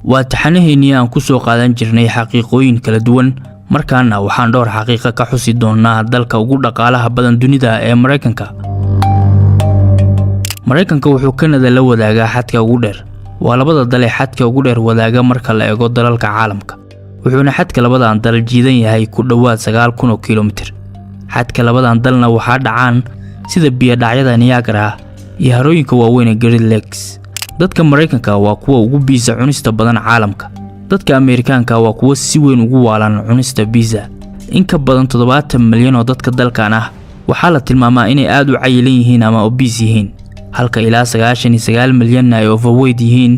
واتحنهيني aan ku soo qaadan jirnay xaqiiqooyin kala duwan markaana waxaan dhowr xaqiiqo ka xusi doonaa dalka ugu dhaqaalaha badan dunida ee Mareykanka. Mareykanka wuxuu Kanada la wadaagaa xadka ugu dheer. Waa labada dal ee xadka ugu dheer wadaaga marka la eego dalalka caalamka. Wuxuuna xadka labadan dal jiidan yahay ku dhawaad 9,000 kiiloomitir. Xadka labadan dalna waxaa dhacaan sida biyo dhacyada Niagara iyo harooyinka waaweyn ee Great Lakes. dadka Mareykanka waa kuwa ugu biisa cunista badan caalamka. dadka Ameerikaanka waa kuwa si weyn ugu waalan cunista biisa. in ka badan 70 milyan oo dadka dalkan ah waxaa la tilmaamaa inay aad u cayilan yihiin ama obese yihiin, halka ilaa 99 milyan ay overweight yihiin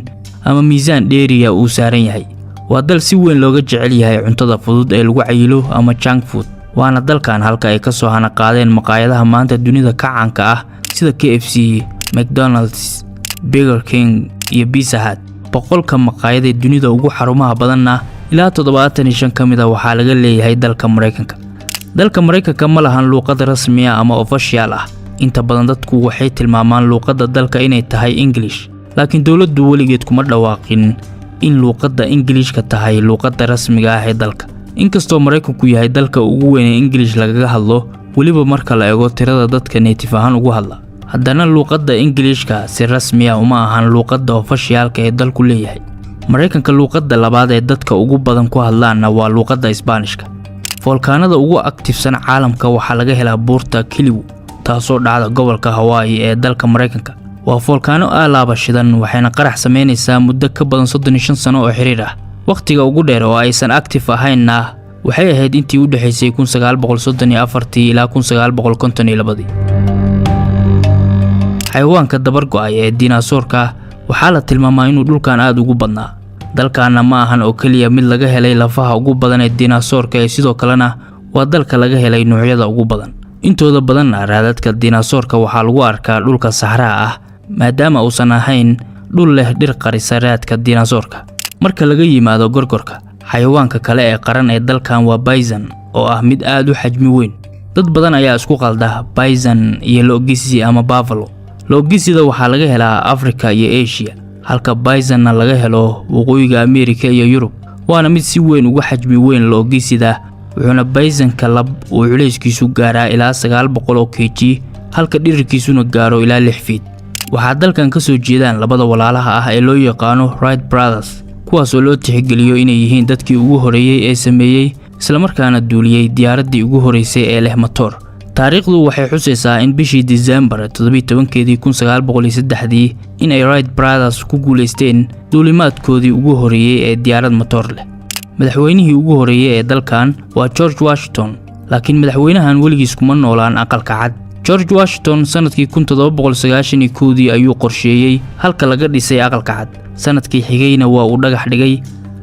ama miisaan dheeriya uu saaran yahay. waa dal si weyn looga jecel yahay cuntada fudud ee lagu cayilo ama junk food. waana dalkan halka ay ka soo hana qaadeen maqaayadaha maanta dunida ka caanka ah sida KFC, McDonald's, Burger King iyo Pizza Hut. boqolka maqaayad ee dunida ugu xarumaha badanna ilaa 75 kamid ah waxaa laga leeyahay dalka Mareykanka. dalka Mareykanka ma lahan luqad rasmi ah ama official ah. inta badan dadku waxay tilmaamaan luqadda dalka inay tahay English, laakiin dawladdu weligeed kuma dhawaaqin in luqadda Englishka tahay luqadda rasmiga ah ee dalka. inkastoo Mareykanku yahay dalka ugu weyn ee English lagaga hadlo, waliba marka la eego tirada dadka native ahaan ugu hadla, haddana luqadda Englishka si rasmi ah uma ahan luqadda officialka ee dalku leeyahay. Mareykanka luqadda labaad ee dadka ugu badan ku hadlaana waa luqadda Isbaanishka. Volkaanada ugu aktifsan caalamka waxaa laga helaa buurta Kiliw, taasoo dhacda gobolka Hawaii ee dalka Mareykanka. waa volkaano aalaaba shidan waxayna qarax sameynaysaa muddo ka badan 35 sano oo xiriir ah. waqtiga ugu dheer oo aysan active ahaynna waxay ahayd intii u dhaxaysay 1934 ilaa 1952. xayawaanka dabar go'ay ee dinosaurka waxaa la tilmaamaa inuu dhulkan aad ugu badnaa. dalkaana ma ahan oo kaliya mid laga helay lafaha ugu badan ee dinosaurka ee sidoo kalena waa dalka laga helay noocyada ugu badan. intooda badanna raadadka dinosaurka waxaa lagu arkaa dhulka Sahara ah maadaama uusan ahayn dhul leh dhir qarisa raadka dinosaurka. marka laga yimaado gorgorka, xayawaanka kale ee qaran ee dalkan waa bison oo ah mid aad u xajmi weyn. dad badan ayaa isku qalda bison iyo lo'giisi ama buffalo. lo'giisida waxaa laga helaa Afrika iyo Asia, halka bisonna laga helo waqooyiga Ameerika iyo Yurub. waana mid si weyn ugu xajmi weyn lo'giisida, wuxuuna bisonka lab uu culeyskiisu gaaraa ilaa 900 kg, halka dhirirkiisuna gaaro ilaa 6 feet. waxaa dalkan ka soo jeedaan labada walaalaha ah ee loo yaqaano Wright Brothers, kuwaas oo loo tixgeliyo inay yihiin dadkii ugu horeeyay ee sameeyay isla markaana duuliyay diyaaraddii ugu horeysay ee leh matoor. taariikhdu waxay xusaysaa in bishii December 17keedii 1903 in ay Wright Brothers ku guuleysteen duulimaadkoodii ugu horeeyay ee diyaarad matoor leh. madaxweynihii ugu horeeyay ee dalkan waa George Washington, laakiin madaxweynahan weligiis kuma noolaan aqalka cad. George Washington sanadkii 1791 ayuu qorsheeyay halka laga dhisay aqalka cad. sanadkii xigayna waa uu dhagax dhigay,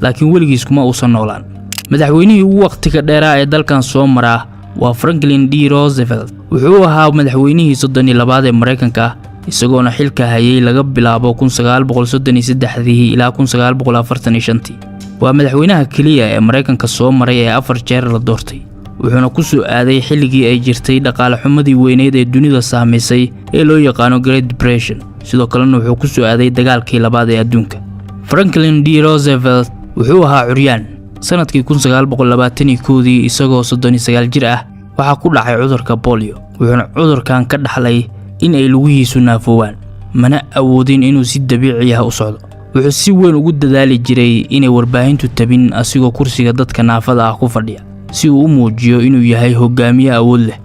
laakiin weligiis kuma uusan noolaan. madaxweynihii ugu waqtiga dheeraa ee dalkan soo maraa waa Franklin D. Roosevelt. wuxuu ahaa madaxweynihii 32 ee Mareykanka, isagoona xilka hayay laga bilaabo 1933 ilaa 1945. waa madaxweynaha kaliya ee Mareykanka soo maray ee 4 jeer la doortay, wuxuuna ku soo aaday xilligii ay jirtay dhaqaale xumadii weyneed ee dunida saameysay ee loo yaqaan Great Depression. sidoo kalena wuxuu ku soo aaday dagaalkii labaad ee adduunka. Franklin D. Roosevelt wuxuu ahaa curyaan. sanadkii 1921 isagoo 39 jir ah waxaa ku dhacay cudurka polio, wuxuuna cudurkan ka dhaxlay in ay lugihiisu naafoowaan, mana awoodin inuu si dabiici ah u socdo. wuxuu si weyn ugu dadaali jiray inay warbaahintu tabin asigoo kursiga dadka naafada ah ku fadhiya, si uu u muujiyo inuu yahay hogaamiye awood leh.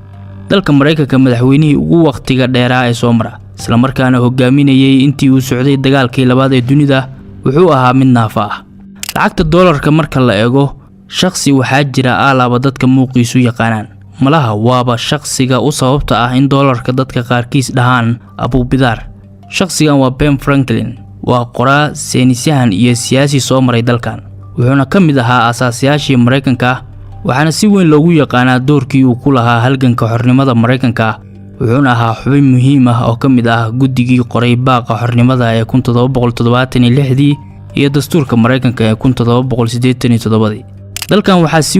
dalka Mareykanka madaxweynihii ugu waqtiga dheeraa ee soo mara, isla markaana hogaaminayay intii uu socday dagaalkii labaad ee dunida, wuxuu ahaa mid naafa ah. lacagta dollarka marka la eego, shakhsi waxaa jira aalaaba dadka muuqiisu yaqaanaan. malaha waaba shakhsiga u sababta ah in dollarka dadka qaarkiis dhahaan Abu Bidaar. shakhsigan waa Ben Franklin, waa qoraa, saynisyahan iyo siyaasi soo maray dalkan. wuxuuna ka mid ahaa aasaasiyaashii Mareykanka, waxaana si weyn loogu yaqaanaa doorkii uu ku lahaa halganka xornimada Mareykanka. wuxuuna ahaa xubin muhiim ah oo ka mid ah guddigii qoray baaqa xornimada ee 1776 iyo dastuurka Mareykanka ee 1787. dalkan waxaa si